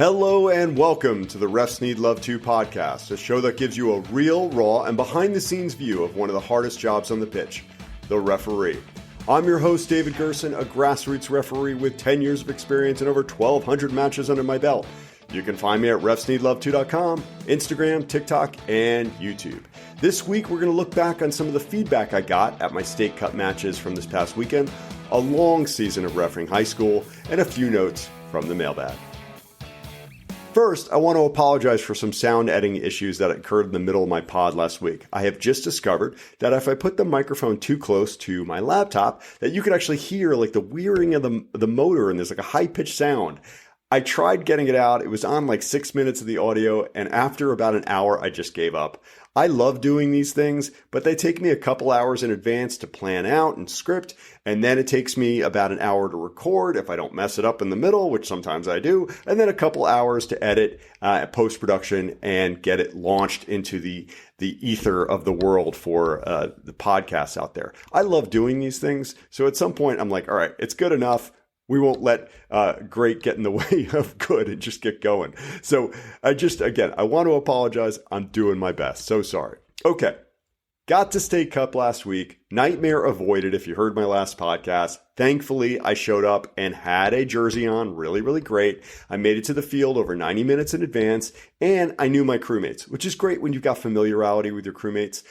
Hello and welcome to the Refs Need Love To podcast, a show that gives you a real, raw, and behind-the-scenes view of one of the hardest jobs on the pitch, the referee. I'm your host, David Gerson, a grassroots referee with 10 years of experience and over 1,200 matches under my belt. You can find me at refsneedlove2.com, Instagram, TikTok, and YouTube. This week, we're going to look back on some of the feedback I got at my state cup matches from this past weekend, a long season of refereeing high school, and a few notes from the mailbag. First, I want to apologize for some sound editing issues that occurred in the middle of my pod last week. I have just discovered that if I put the microphone too close to my laptop, that you could actually hear like the whirring of the motor, and there's like a high-pitched sound. I tried getting it out. It was on like 6 minutes of the audio, and after about an hour, I just gave up. I love doing these things, but they take me a couple hours in advance to plan out and script, and then it takes me about an hour to record if I don't mess it up in the middle, which sometimes I do, and then a couple hours to edit post-production and get it launched into the ether of the world for the podcasts out there. I love doing these things, so at some point I'm like, all right, it's good enough. We won't let great get in the way of good and just get going. So I want to apologize. I'm doing my best. So sorry. Okay. Got to State Cup last week. Nightmare avoided if you heard my last podcast. Thankfully, I showed up and had a jersey on. Really, really great. I made it to the field over 90 minutes in advance, and I knew my crewmates, which is great when you've got familiarity with your crewmates.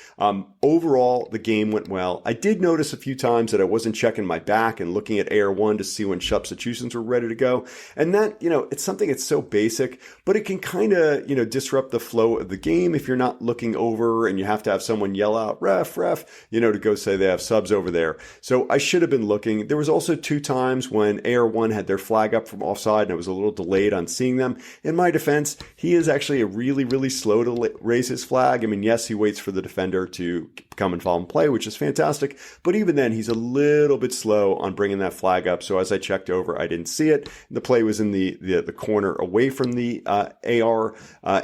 Overall, the game went well. I did notice a few times that I wasn't checking my back and looking at AR1 to see when substitutions were ready to go. And that, it's something that's so basic, but it can kind of, disrupt the flow of the game if you're not looking over and you have to have someone yell out, ref, to go say they have subs over there. So I should have been looking. There was also 2 times when AR1 had their flag up from offside and I was a little delayed on seeing them. In my defense, he is actually really, really slow to raise his flag. I mean, yes, he waits for the defender to come and follow and play, which is fantastic. But even then, he's a little bit slow on bringing that flag up. So as I checked over, I didn't see it. The play was in the corner away from the AR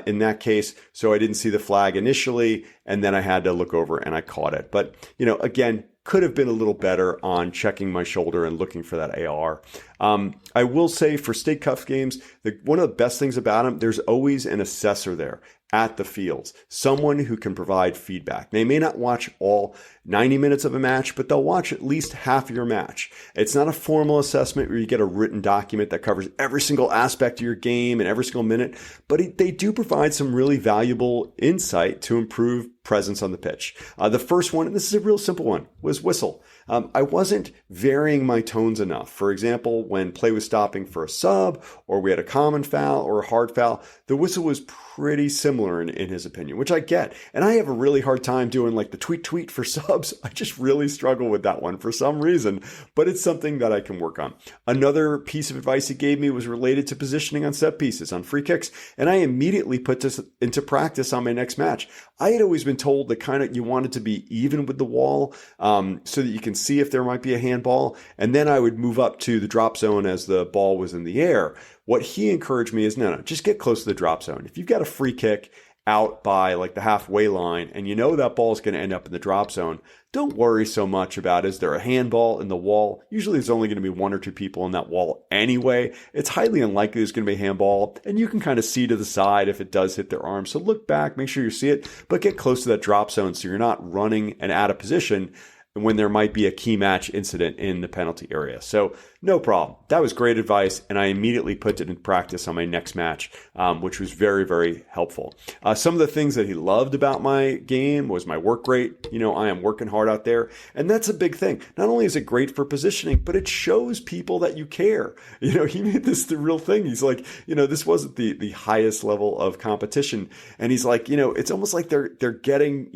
in that case. So I didn't see the flag initially. And then I had to look over and I caught it. But, again, could have been a little better on checking my shoulder and looking for that AR. I will say for State Cup games, one of the best things about them, there's always an assessor there at the fields, someone who can provide feedback. They may not watch all 90 minutes of a match, but they'll watch at least half of your match. It's not a formal assessment where you get a written document that covers every single aspect of your game and every single minute, but they do provide some really valuable insight to improve presence on the pitch. The first one, and this is a real simple one, was whistle. I wasn't varying my tones enough. For example, when play was stopping for a sub, or we had a common foul or a hard foul, the whistle was pretty similar in his opinion, which I get. And I have a really hard time doing like the tweet for subs. I just really struggle with that one for some reason, but it's something that I can work on. Another piece of advice he gave me was related to positioning on set pieces, on free kicks, and I immediately put this into practice on my next match. I had always been told that you wanted to be even with the wall so that you can see if there might be a handball, and then I would move up to the drop zone as the ball was in the air. What he encouraged me is, no, just get close to the drop zone. If you've got a free kick out by like the halfway line and you know that ball is going to end up in the drop zone, don't worry so much about is there a handball in the wall. Usually there's only going to be 1 or 2 people in that wall anyway. It's highly unlikely there's going to be a handball, and you can kind of see to the side if it does hit their arm. So look back, make sure you see it, but get close to that drop zone so you're not running and out of position when there might be a key match incident in the penalty area. So no problem. That was great advice, and I immediately put it in practice on my next match, which was very, very helpful. Some of the things that he loved about my game was my work rate. I am working hard out there, and that's a big thing. Not only is it great for positioning, but it shows people that you care. He made this the real thing. He's like, this wasn't the highest level of competition, and he's like, it's almost like they're getting,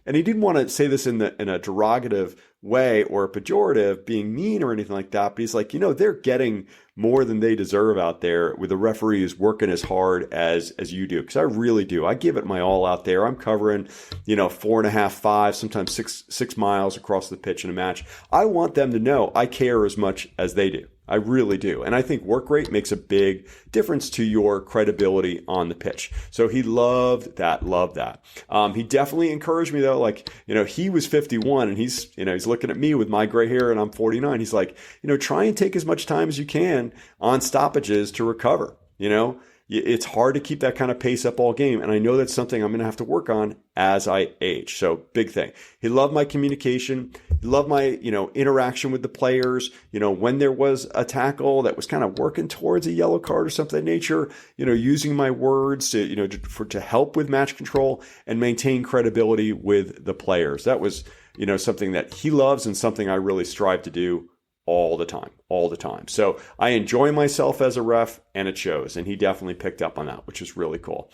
and he didn't want to say this in a derogative way or pejorative, being mean or anything like that, but he's like, they're getting more than they deserve out there with a referee who's working as hard as you do. Because I really do. I give it my all out there. I'm covering, 4.5, 5, sometimes 6 miles across the pitch in a match. I want them to know I care as much as they do. I really do. And I think work rate makes a big difference to your credibility on the pitch. So he loved that. He definitely encouraged me though. Like, he was 51 and he's looking at me with my gray hair and I'm 49. He's like, try and take as much time as you can on stoppages to recover. it's hard to keep that kind of pace up all game. And I know that's something I'm going to have to work on as I age. So big thing. He loved my communication. He loved my, interaction with the players. When there was a tackle that was kind of working towards a yellow card or something of that nature, using my words to help with match control and maintain credibility with the players. That was, something that he loves and something I really strive to do all the time. So I enjoy myself as a ref, and it shows. And he definitely picked up on that, which is really cool.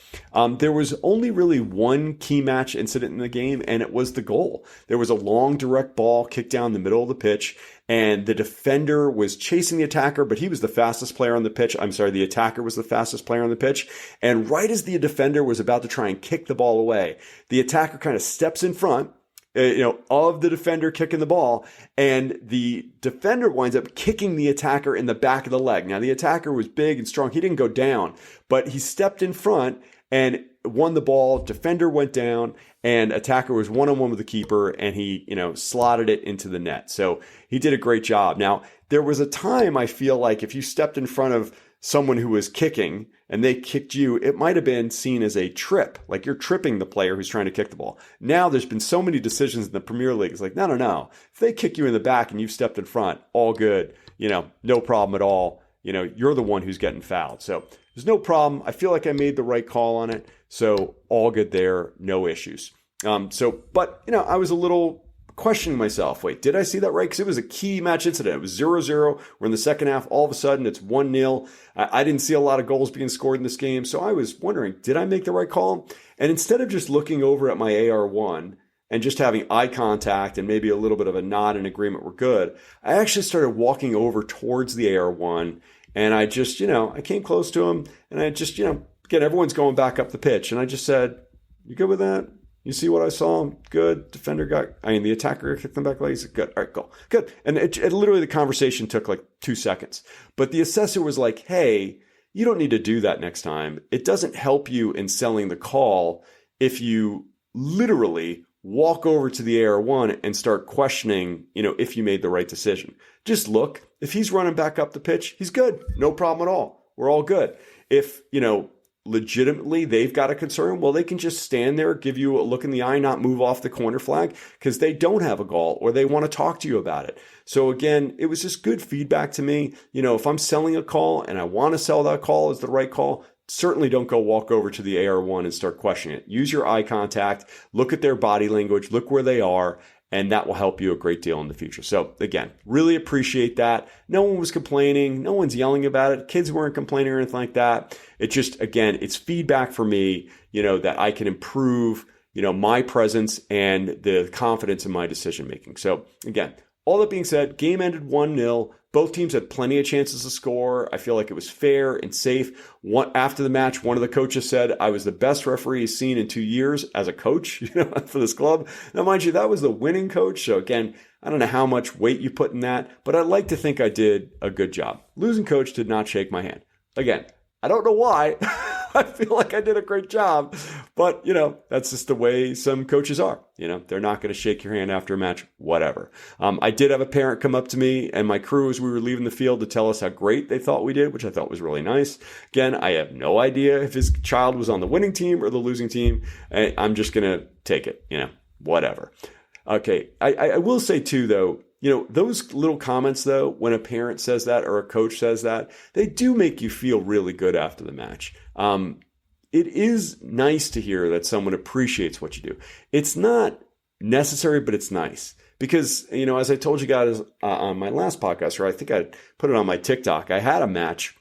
There was only really one key match incident in the game, and it was the goal. There was a long direct ball kicked down the middle of the pitch, and the defender was chasing the attacker, but he was the fastest player on the pitch. I'm sorry, the attacker was the fastest player on the pitch. And right as the defender was about to try and kick the ball away, the attacker kind of steps in front, of the defender kicking the ball, and the defender winds up kicking the attacker in the back of the leg. Now, the attacker was big and strong. He didn't go down, but he stepped in front and won the ball. Defender went down, and attacker was one-on-one with the keeper, and he, slotted it into the net. So he did a great job. Now, there was a time I feel like if you stepped in front of someone who was kicking and they kicked you, it might have been seen as a trip, like you're tripping the player who's trying to kick the ball. Now there's been so many decisions in the Premier League. It's like, no. If they kick you in the back and you've stepped in front, all good, no problem at all. You're the one who's getting fouled. So there's no problem. I feel like I made the right call on it. So all good there, no issues. But I was a little questioning myself. Wait, did I see that right? Because it was a key match incident. It was 0-0. We're in the second half. All of a sudden, it's 1-0. I didn't see a lot of goals being scored in this game. So I was wondering, did I make the right call? And instead of just looking over at my AR1 and just having eye contact and maybe a little bit of a nod and agreement we're good, I actually started walking over towards the AR1. And I just, I came close to him. And I just, again, everyone's going back up the pitch. And I just said, you good with that? You see what I saw? Good. The attacker kicked them back legs. Good. All right, cool. Good. And it literally, the conversation took like 2 seconds. But the assessor was like, hey, you don't need to do that next time. It doesn't help you in selling the call if you literally walk over to the AR1 and start questioning, if you made the right decision. Just look. If he's running back up the pitch, he's good. No problem at all. We're all good. If, legitimately they've got a concern, well, they can just stand there, give you a look in the eye, not move off the corner flag because they don't have a goal or they want to talk to you about it. So again, it was just good feedback to me. If I'm selling a call and I want to sell that call as the right call, certainly don't go walk over to the AR1 and start questioning it. Use your eye contact, look at their body language, look where they are, and that will help you a great deal in the future. So again, really appreciate that. No one was complaining. No one's yelling about it. Kids weren't complaining or anything like that. It just, again, it's feedback for me, that I can improve, my presence and the confidence in my decision making. So again, all that being said, game ended 1-0. Both teams had plenty of chances to score. I feel like it was fair and safe. After the match, one of the coaches said, I was the best referee he's seen in 2 years as a coach, for this club. Now, mind you, that was the winning coach. So again, I don't know how much weight you put in that, but I'd like to think I did a good job. Losing coach did not shake my hand. Again, I don't know why. I feel like I did a great job, but that's just the way some coaches are. They're not going to shake your hand after a match, whatever. I did have a parent come up to me and my crew as we were leaving the field to tell us how great they thought we did, which I thought was really nice. Again, I have no idea if his child was on the winning team or the losing team. I'm just going to take it, whatever. Okay. I will say too, though, those little comments, though, when a parent says that or a coach says that, they do make you feel really good after the match. It is nice to hear that someone appreciates what you do. It's not necessary, but it's nice. Because, as I told you guys on my last podcast, or I think I put it on my TikTok, I had a match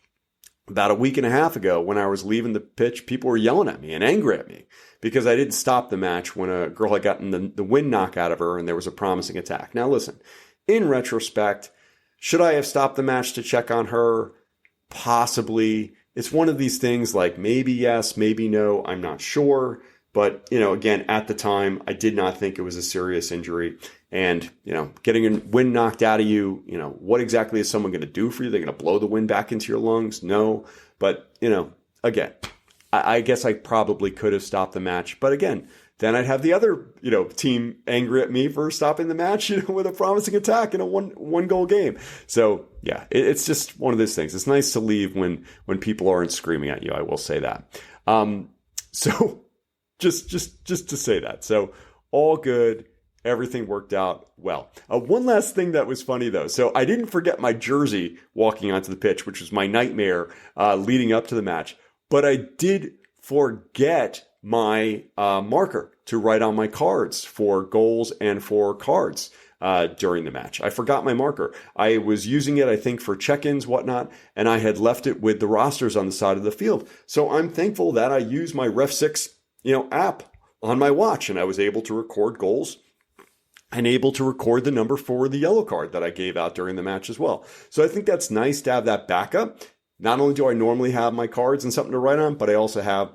about a week and a half ago when I was leaving the pitch. People were yelling at me and angry at me because I didn't stop the match when a girl had gotten the wind knocked out of her and there was a promising attack. Now, listen. In retrospect, should I have stopped the match to check on her? Possibly. It's one of these things like maybe yes, maybe no, I'm not sure. But, again, at the time, I did not think it was a serious injury. And, getting a wind knocked out of you, what exactly is someone going to do for you? They're going to blow the wind back into your lungs? No. But, again, I guess I probably could have stopped the match. But again, then I'd have the other, team angry at me for stopping the match, with a promising attack in a one goal game. So yeah, it's just one of those things. It's nice to leave when people aren't screaming at you. I will say that. So just to say that. So all good. Everything worked out well. One last thing that was funny though. So I didn't forget my jersey walking onto the pitch, which was my nightmare, leading up to the match, but I did forget my marker to write on my cards for goals and for cards during the match. I forgot my marker. I was using it, I think, for check-ins, whatnot, and I had left it with the rosters on the side of the field. So I'm thankful that I used my Ref6, app on my watch, and I was able to record goals and able to record the number for the yellow card that I gave out during the match as well. So I think that's nice to have that backup. Not only do I normally have my cards and something to write on, but I also have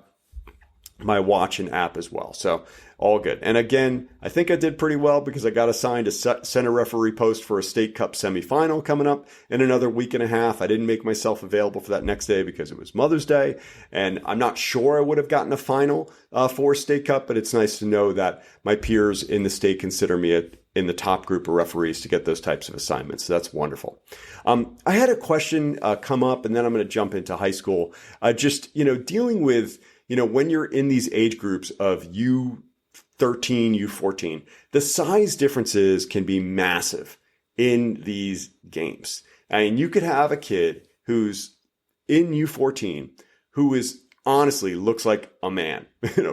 my watch and app as well. So all good. And again, I think I did pretty well because I got assigned a center referee post for a state cup semifinal coming up in another week and a half. I didn't make myself available for that next day because it was Mother's Day. And I'm not sure I would have gotten a final for state cup, but it's nice to know that my peers in the state consider me in the top group of referees to get those types of assignments. So that's wonderful. I had a question come up, and then I'm going to jump into high school. Dealing with, when you're in these age groups of U13, U14, the size differences can be massive in these games. And you could have a kid who's in U14 who is honestly looks like a man,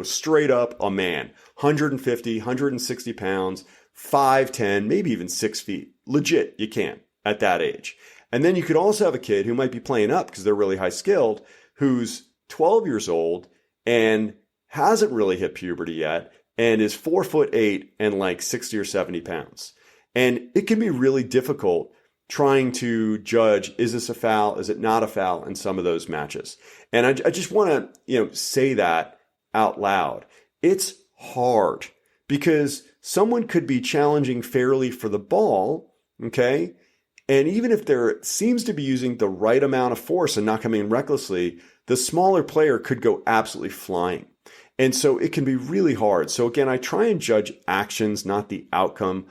straight up a man, 150, 160 pounds, 5'10", maybe even 6 feet. Legit, you can at that age. And then you could also have a kid who might be playing up because they're really high skilled, who's 12 years old and hasn't really hit puberty yet and is 4'8" and like 60 or 70 pounds. And it can be really difficult trying to judge, is this a foul? Is it not a foul in some of those matches? And I just want to, say that out loud. It's hard because someone could be challenging fairly for the ball, okay? And even if there seems to be using the right amount of force and not coming in recklessly, the smaller player could go absolutely flying. And so it can be really hard. So again, I try and judge actions, not the outcome.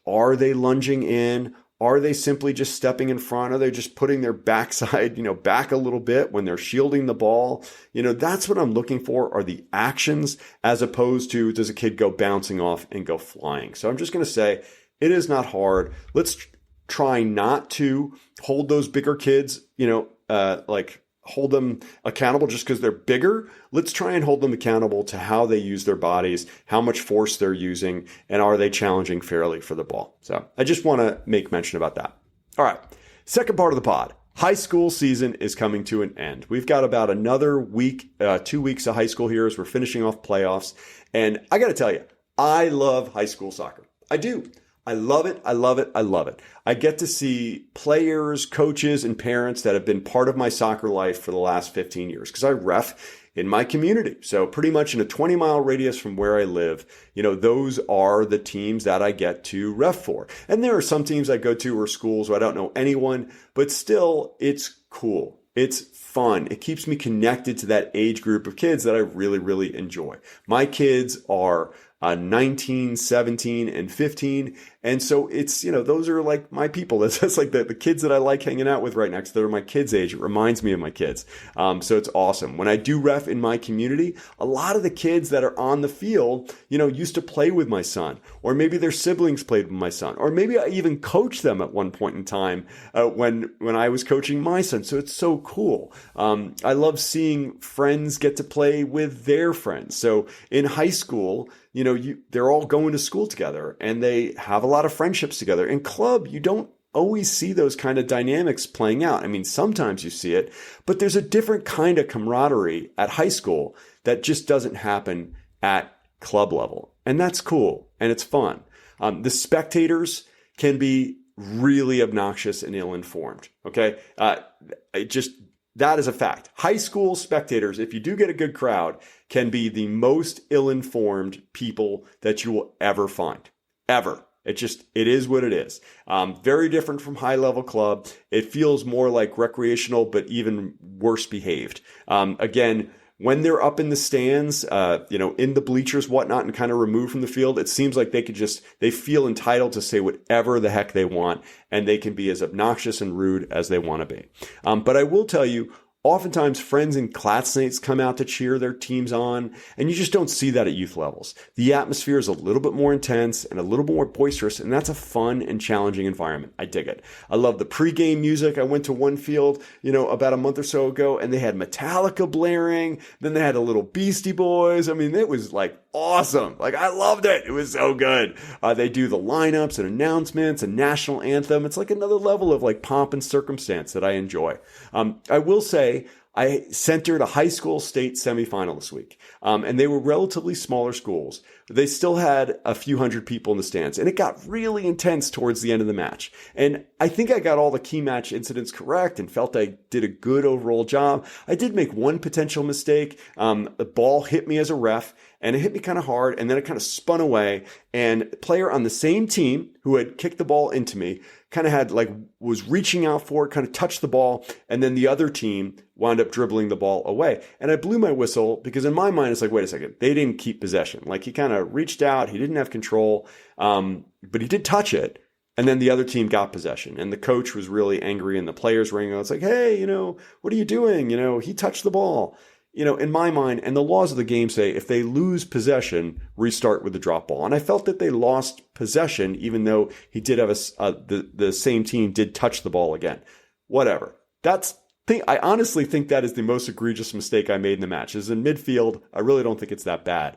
Are they lunging in? Are they simply just stepping in front? Are they just putting their backside, back a little bit when they're shielding the ball? That's what I'm looking for, are the actions, as opposed to does a kid go bouncing off and go flying? So I'm just going to say it is not hard. Let's try not to hold those bigger kids, hold them accountable just because they're bigger. Let's try and hold them accountable to how they use their bodies, how much force they're using, and are they challenging fairly for the ball? So I just want to make mention about that. All right. Second part of the pod. High school season is coming to an end. We've got about another week, 2 weeks of high school here as we're finishing off playoffs. And I got to tell you, I love high school soccer. I do. I love it. I love it. I love it. I get to see players, coaches, and parents that have been part of my soccer life for the last 15 years because I ref in my community. So pretty much in a 20-mile radius from where I live, those are the teams that I get to ref for. And there are some teams I go to or schools where I don't know anyone, but still it's cool. It's fun. It keeps me connected to that age group of kids that I really, really enjoy. My kids are 19, 17, and 15. And so it's, those are like my people. That's like the kids that I like hanging out with right next. They're my kids' age. It reminds me of my kids. So it's awesome. When I do ref in my community, a lot of the kids that are on the field, used to play with my son, or maybe their siblings played with my son, or maybe I even coached them at one point in time when I was coaching my son. So it's so cool. I love seeing friends get to play with their friends. So in high school, they're all going to school together and they have a lot of friendships together. In club, you don't always see those kind of dynamics playing out. I mean, sometimes you see it, but there's a different kind of camaraderie at high school that just doesn't happen at club level. And that's cool and it's fun. The spectators can be really obnoxious and ill-informed. Okay. That is a fact. High school spectators, if you do get a good crowd, can be the most ill-informed people that you will ever find. Ever. It is what it is. Very different from high-level club. It feels more like recreational, but even worse behaved. Again, when they're up in the stands, in the bleachers, whatnot, and kind of removed from the field, it seems like they feel entitled to say whatever the heck they want, and they can be as obnoxious and rude as they want to be. But I will tell you, oftentimes friends and classmates come out to cheer their teams on, and you just don't see that at youth levels. The atmosphere is a little bit more intense and a little more boisterous, and that's a fun and challenging environment. I dig it. I love the pregame music. I went to one field, about a month or so ago, and they had Metallica blaring. Then they had a little Beastie Boys. I mean, it was like awesome. Like, I loved it. It was so good. They do the lineups and announcements and national anthem. It's like another level of like pomp and circumstance that I enjoy. I will say, I centered a high school state semifinal this week, and they were relatively smaller schools. They still had a few hundred people in the stands, and it got really intense towards the end of the match. And I think I got all the key match incidents correct and felt I did a good overall job. I did make one potential mistake. The ball hit me as a ref, and it hit me kind of hard, and then it kind of spun away, and a player on the same team who had kicked the ball into me kind of was reaching out for it, kind of touched the ball, and then the other team wound up dribbling the ball away. And I blew my whistle because in my mind, it's like, wait a second, they didn't keep possession. Like, he kind of reached out, he didn't have control, but he did touch it. And then the other team got possession, and the coach was really angry, and the players rang out. It's like, hey, what are you doing? He touched the ball. In my mind, and the laws of the game say, if they lose possession, restart with the drop ball. And I felt that they lost possession, even though he did have the same team did touch the ball again. Whatever. I honestly think that is the most egregious mistake I made in the match. Is in midfield, I really don't think it's that bad.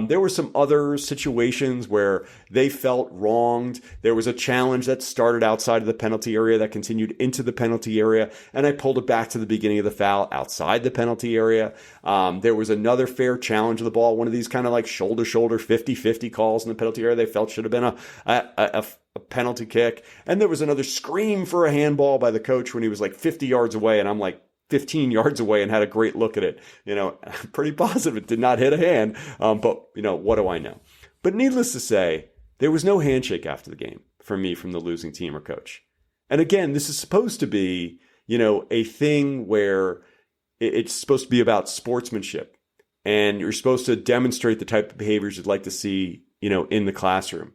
There were some other situations where they felt wronged. There was a challenge that started outside of the penalty area that continued into the penalty area, and I pulled it back to the beginning of the foul outside the penalty area. There was another fair challenge of the ball, one of these kind of like shoulder-shoulder 50-50 calls in the penalty area they felt should have been a penalty kick. And there was another scream for a handball by the coach when he was like 50 yards away, and I'm like 15 yards away and had a great look at it. I'm pretty positive it did not hit a hand, but what do I know? But needless to say, there was no handshake after the game for me from the losing team or coach. And again, this is supposed to be, a thing where it's supposed to be about sportsmanship, and you're supposed to demonstrate the type of behaviors you'd like to see, in the classroom.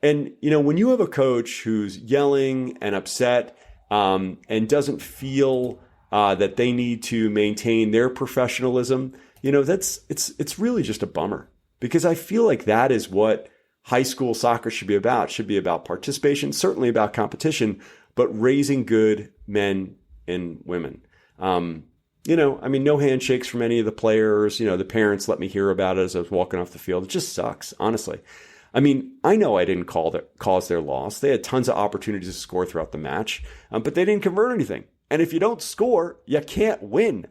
And, when you have a coach who's yelling and upset and doesn't feel that they need to maintain their professionalism, it's really just a bummer, because I feel like that is what high school soccer should be about. It should be about participation, certainly about competition, but raising good men and women. No handshakes from any of the players. The parents let me hear about it as I was walking off the field. It just sucks, honestly. I know I didn't cause their loss. They had tons of opportunities to score throughout the match, but they didn't convert anything. And if you don't score, you can't win.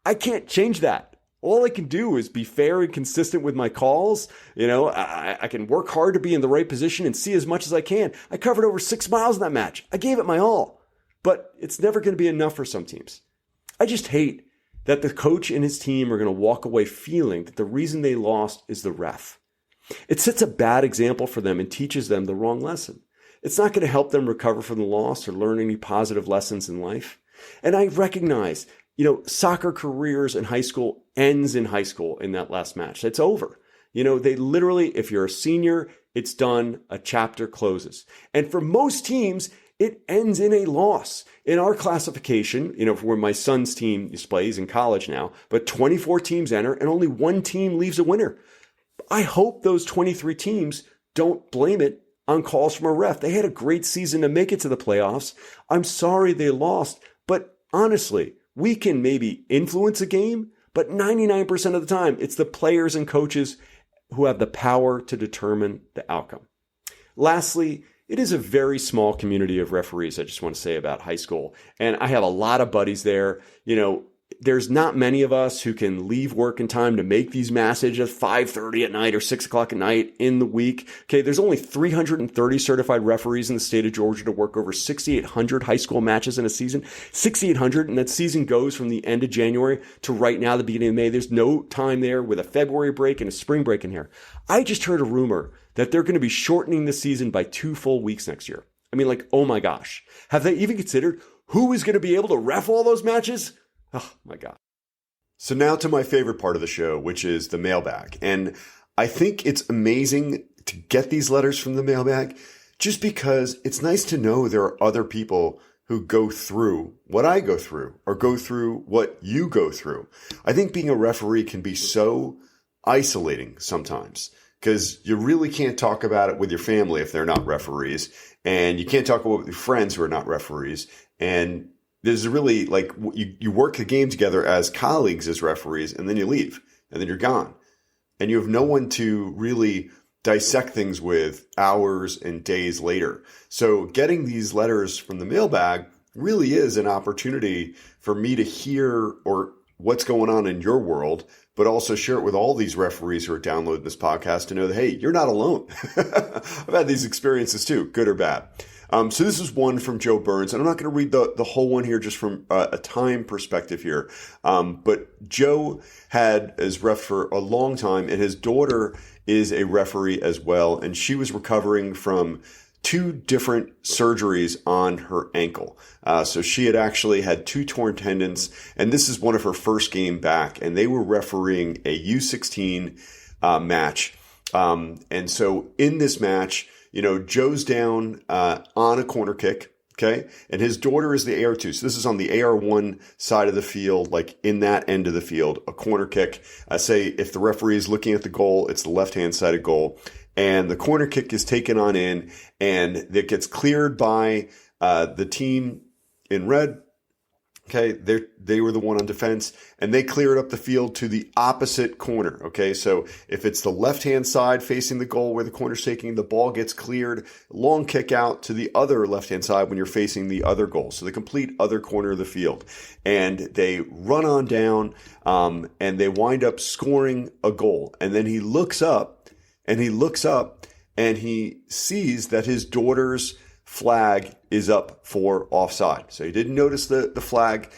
I can't change that. All I can do is be fair and consistent with my calls. I can work hard to be in the right position and see as much as I can. I covered over 6 miles in that match. I gave it my all, but it's never going to be enough for some teams. I just hate that the coach and his team are going to walk away feeling that the reason they lost is the ref. It sets a bad example for them and teaches them the wrong lesson. It's not going to help them recover from the loss or learn any positive lessons in life. And I recognize, soccer careers in high school ends in high school in that last match. It's over. They literally, if you're a senior, it's done. A chapter closes. And for most teams, it ends in a loss. In our classification, where my son's team plays in college now, but 24 teams enter and only one team leaves a winner. I hope those 23 teams don't blame it on calls from a ref. They had a great season to make it to the playoffs. I'm sorry they lost, but honestly, we can maybe influence a game, but 99% of the time, it's the players and coaches who have the power to determine the outcome. Lastly, it is a very small community of referees, I just want to say, about high school. And I have a lot of buddies there. There's not many of us who can leave work in time to make these matches at 5:30 at night or 6 o'clock at night in the week. Okay, there's only 330 certified referees in the state of Georgia to work over 6,800 high school matches in a season. 6,800, and that season goes from the end of January to right now, the beginning of May. There's no time there with a February break and a spring break in here. I just heard a rumor that they're going to be shortening the season by 2 full weeks next year. Oh my gosh. Have they even considered who is going to be able to ref all those matches? Oh my God. So now to my favorite part of the show, which is the mailbag. And I think it's amazing to get these letters from the mailbag just because it's nice to know there are other people who go through what I go through or go through what you go through. I think being a referee can be so isolating sometimes because you really can't talk about it with your family if they're not referees, and you can't talk about it with your friends who are not referees. And there's really like you work the game together as colleagues, as referees, and then you leave and then you're gone. And you have no one to really dissect things with hours and days later. So getting these letters from the mailbag really is an opportunity for me to hear or what's going on in your world, but also share it with all these referees who are downloading this podcast to know that, hey, you're not alone. I've had these experiences too, good or bad. So this is one from Joe Burns, and I'm not going to read the whole one here just from a time perspective here. But Joe is ref for a long time, and his daughter is a referee as well, and she was recovering from 2 different surgeries on her ankle. So she had actually had 2 torn tendons, and this is one of her first game back, and they were refereeing a U16 match. And so in this match, Joe's down on a corner kick, okay? And his daughter is the AR2. So this is on the AR1 side of the field, like in that end of the field, a corner kick. Say if the referee is looking at the goal, it's the left-hand side of goal. And the corner kick is taken on in, and it gets cleared by the team in red. Okay, they were the one on defense, and they cleared up the field to the opposite corner. Okay, so if it's the left-hand side facing the goal where the corner's taking, the ball gets cleared, long kick out to the other left-hand side when you're facing the other goal. So the complete other corner of the field. And they run on down, and they wind up scoring a goal. And then he looks up, and he sees that his daughter's flag is up for offside. So he didn't notice the flag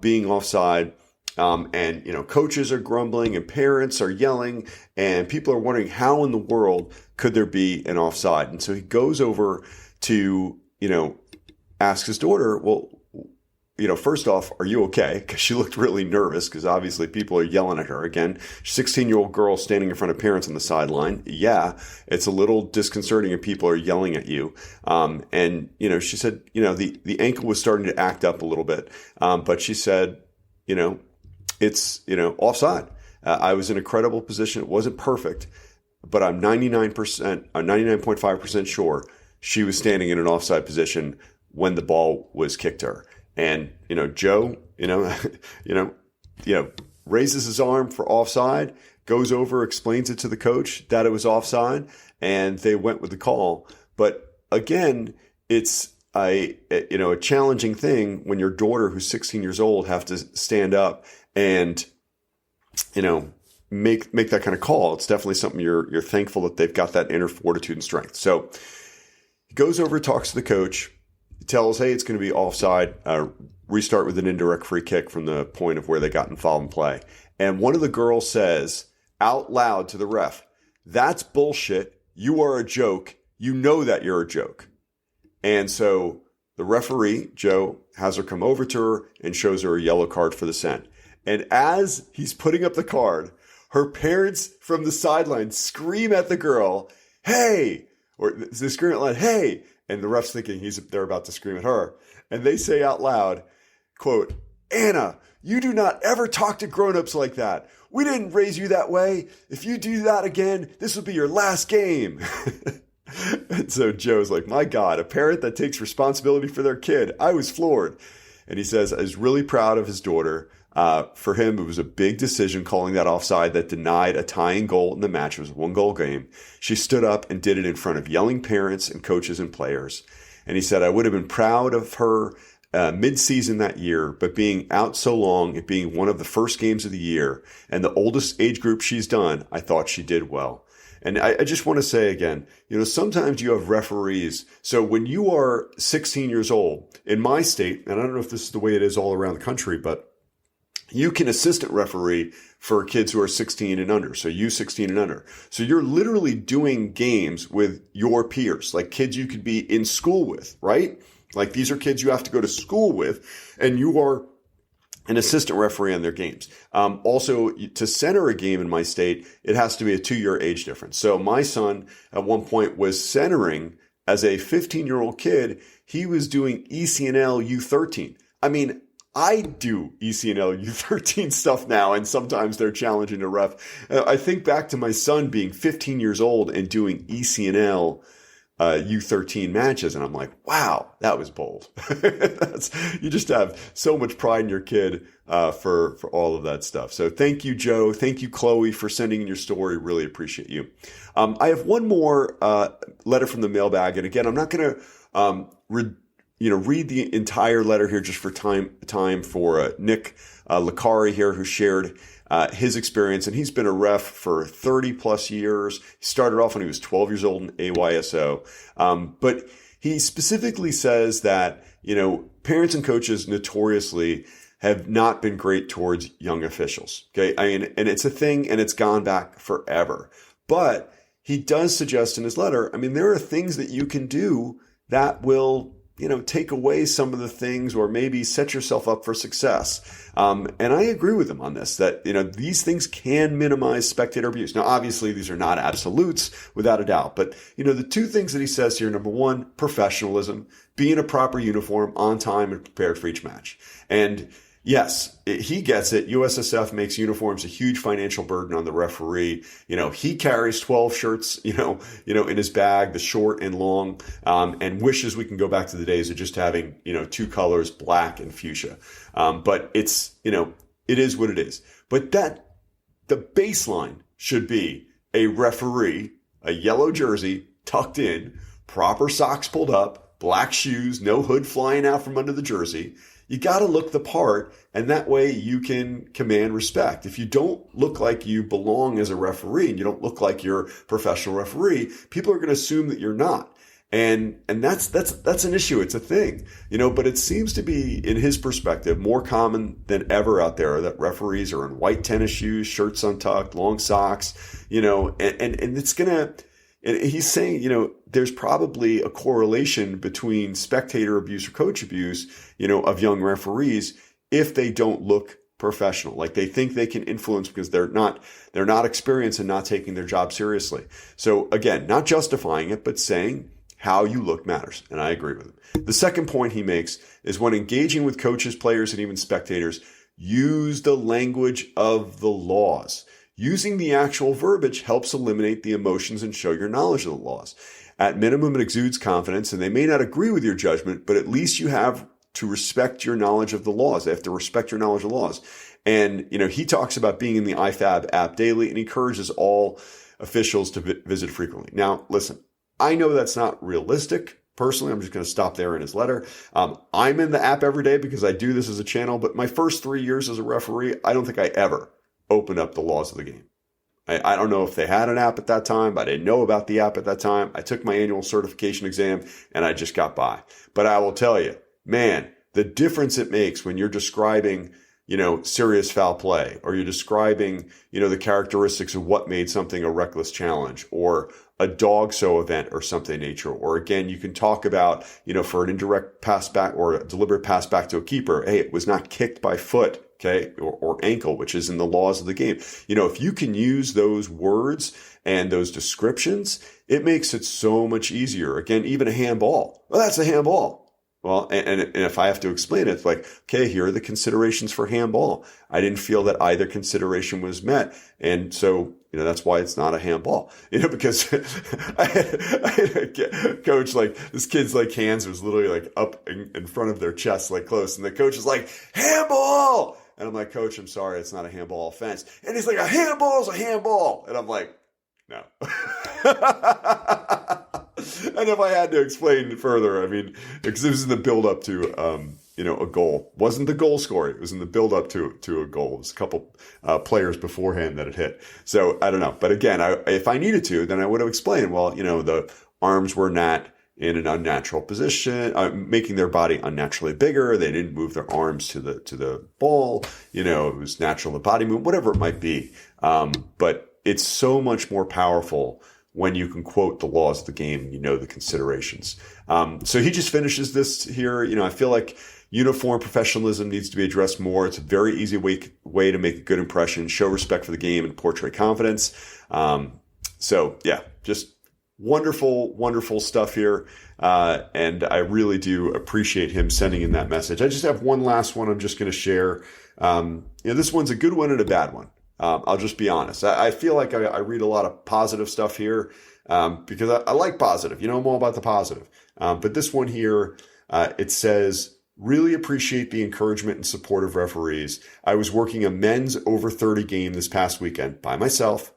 being offside. And coaches are grumbling and parents are yelling and people are wondering how in the world could there be an offside. And so he goes over to, ask his daughter, well, first off, are you okay? Because she looked really nervous because obviously people are yelling at her. Again, 16-year-old girl standing in front of parents on the sideline. Yeah, it's a little disconcerting if people are yelling at you. And she said, the ankle was starting to act up a little bit. But she said, it's, offside. I was in a credible position. It wasn't perfect, but I'm 99.5% sure she was standing in an offside position when the ball was kicked to her. And, Joe, raises his arm for offside, goes over, explains it to the coach that it was offside, and they went with the call. But again, it's a challenging thing when your daughter, who's 16 years old, have to stand up and, make that kind of call. It's definitely something you're thankful that they've got that inner fortitude and strength. So he goes over, talks to the coach, tells, hey, it's going to be offside, restart with an indirect free kick from the point of where they got in foul and play. And one of the girls says out loud to the ref, that's bullshit. You are a joke. You know that you're a joke. And so the referee, Joe, has her come over to her and shows her a yellow card for the send. And as he's putting up the card, her parents from the sideline scream at the girl, hey, or they scream out loud, hey. And the ref's thinking they're about to scream at her. And they say out loud, quote, Anna, you do not ever talk to grown-ups like that. We didn't raise you that way. If you do that again, this will be your last game. And so Joe's like, my God, a parent that takes responsibility for their kid. I was floored. And he says, I was really proud of his daughter. For him, it was a big decision calling that offside that denied a tying goal in the match. It was a 1-goal game. She stood up and did it in front of yelling parents and coaches and players. And he said, I would have been proud of her mid-season that year, but being out so long, it being one of the first games of the year and the oldest age group she's done, I thought she did well. And I just want to say again, sometimes you have referees. So when you are 16 years old in my state, and I don't know if this is the way it is all around the country, but you can assistant referee for kids who are 16 and under. So U16 and under. So you're literally doing games with your peers, like kids you could be in school with, right? Like these are kids you have to go to school with, and you are an assistant referee on their games. Also, to center a game in my state, it has to be a 2-year age difference. So my son at one point was centering as a 15-year-old kid. He was doing ECNL U13. I mean, I do ECNL U13 stuff now, and sometimes they're challenging to ref. I think back to my son being 15 years old and doing ECNL U13 matches, and I'm like, wow, that was bold. You just have so much pride in your kid for all of that stuff. So thank you, Joe. Thank you, Chloe, for sending in your story. Really appreciate you. I have one more letter from the mailbag, and again, I'm not going to read the entire letter here just for time for Nick Licari here, who shared his experience, and he's been a ref for 30 plus years. He started off when he was 12 years old in AYSO. But he specifically says that, parents and coaches notoriously have not been great towards young officials. Okay. And it's a thing, and it's gone back forever. But he does suggest in his letter, there are things that you can do that will take away some of the things, or maybe set yourself up for success. And I agree with him on this, that, these things can minimize spectator abuse. Now, obviously, these are not absolutes, without a doubt. But, the two things that he says here, number one, professionalism, be in a proper uniform, on time, and prepared for each match. And yes, he gets it. USSF makes uniforms a huge financial burden on the referee. He carries 12 shirts, in his bag, the short and long, and wishes we can go back to the days of just having, 2 colors, black and fuchsia. But it's, it is what it is. But the baseline should be a referee, a yellow jersey tucked in, proper socks pulled up, black shoes, no hood flying out from under the jersey. You got to look the part, and that way you can command respect. If you don't look like you belong as a referee, and you don't look like you're a professional referee, people are going to assume that you're not. And that's an issue. It's a thing, but it seems to be, in his perspective, more common than ever out there that referees are in white tennis shoes, shirts untucked, long socks, and it's going to, and he's saying, there's probably a correlation between spectator abuse or coach abuse, of young referees, if they don't look professional. Like, they think they can influence because they're not experienced and not taking their job seriously. So again, not justifying it, but saying how you look matters. And I agree with him. The second point he makes is, when engaging with coaches, players, and even spectators, use the language of the laws. Using the actual verbiage helps eliminate the emotions and show your knowledge of the laws. At minimum, it exudes confidence, and they may not agree with your judgment, but at least you have to respect your knowledge of the laws. They have to respect your knowledge of the laws. And, he talks about being in the IFAB app daily, and encourages all officials to visit frequently. Now, listen, I know that's not realistic. Personally, I'm just going to stop there in his letter. I'm in the app every day because I do this as a channel, but my first 3 years as a referee, I don't think I ever opened up the laws of the game. I don't know if they had an app at that time, but I didn't know about the app at that time. I took my annual certification exam, and I just got by. But I will tell you, man, the difference it makes when you're describing, serious foul play, or you're describing, the characteristics of what made something a reckless challenge, or a dog show event or something nature. Or again, you can talk about, for an indirect pass back or a deliberate pass back to a keeper, hey, it was not kicked by foot, okay, or ankle, which is in the laws of the game. If you can use those words and those descriptions, it makes it so much easier. Again, even a handball. Well, that's a handball. Well, and if I have to explain it, it's like, okay, here are the considerations for handball. I didn't feel that either consideration was met. And so, that's why it's not a handball, because I had a coach, like, this kid's like hands was literally like up in front of their chest, like close. And the coach is like, handball. And I'm like, Coach, I'm sorry, it's not a handball offense. And he's like, a handball is a handball. And I'm like, no. And if I had to explain further, because this is the build up to, a goal. Wasn't the goal score. It was in the build up to a goal. It was a couple players beforehand that it hit. So I don't know. But again, if I needed to, then I would have explained, well, the arms were not in an unnatural position, making their body unnaturally bigger. They didn't move their arms to the ball. It was natural, the body movement, whatever it might be. But it's so much more powerful when you can quote the laws of the game and the considerations. So he just finishes this here. I feel like Uniform professionalism needs to be addressed more. It's a very easy way to make a good impression, show respect for the game, and portray confidence. So yeah, just wonderful, wonderful stuff here. And I really do appreciate him sending in that message. I just have one last one I'm just going to share. This one's a good one and a bad one. I'll just be honest. I feel like I read a lot of positive stuff here because I like positive. I'm all about the positive. But this one here, it says, really appreciate the encouragement and support of referees. I was working a men's over 30 game this past weekend by myself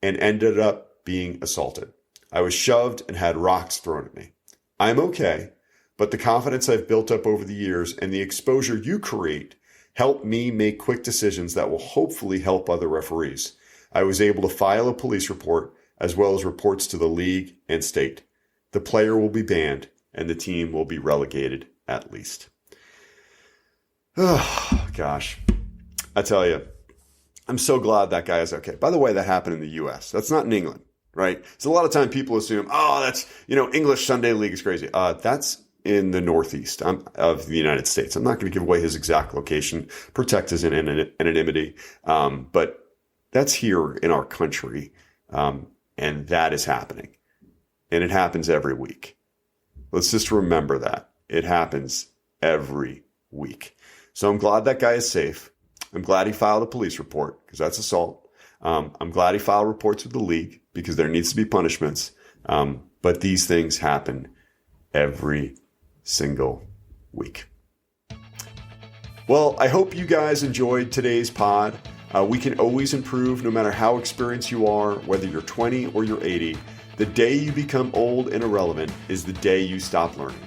and ended up being assaulted. I was shoved and had rocks thrown at me. I'm okay, but the confidence I've built up over the years and the exposure you create help me make quick decisions that will hopefully help other referees. I was able to file a police report as well as reports to the league and state. The player will be banned and the team will be relegated at least. Oh, gosh. I tell you, I'm so glad that guy is okay. By the way, that happened in the U.S. That's not in England, right? So a lot of time people assume, that's, English Sunday League is crazy. That's in the Northeast of the United States. I'm not going to give away his exact location, protect his anonymity. But that's here in our country. And that is happening. And it happens every week. Let's just remember that. It happens every week. So I'm glad that guy is safe. I'm glad he filed a police report because that's assault. I'm glad he filed reports with the league because there needs to be punishments. But these things happen every single week. Well, I hope you guys enjoyed today's pod. We can always improve no matter how experienced you are, whether you're 20 or you're 80. The day you become old and irrelevant is the day you stop learning.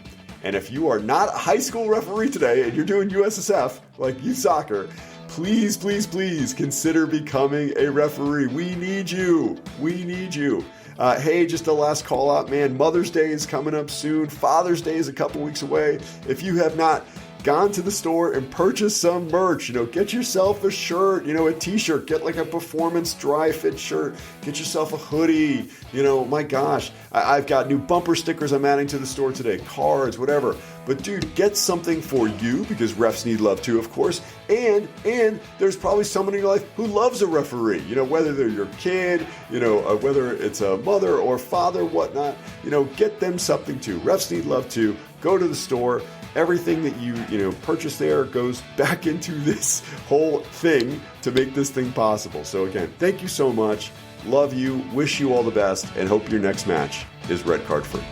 And if you are not a high school referee today and you're doing USSF, like youth soccer, please, please, please consider becoming a referee. We need you. We need you. Hey, just a last call out, man. Mother's Day is coming up soon. Father's Day is a couple weeks away. If you have not gone to the store and purchased some merch, get yourself a shirt, a t-shirt, get like a performance dry fit shirt, get yourself a hoodie, my gosh, I've got new bumper stickers I'm adding to the store today, cards, whatever. But dude, get something for you because refs need love too, of course. And there's probably someone in your life who loves a referee, whether they're your kid, whether it's a mother or father, whatnot, get them something too. Refs need love too. Go to the store. Everything that you purchase there goes back into this whole thing to make this thing possible. So again, thank you so much. Love you. Wish you all the best and hope your next match is red card free.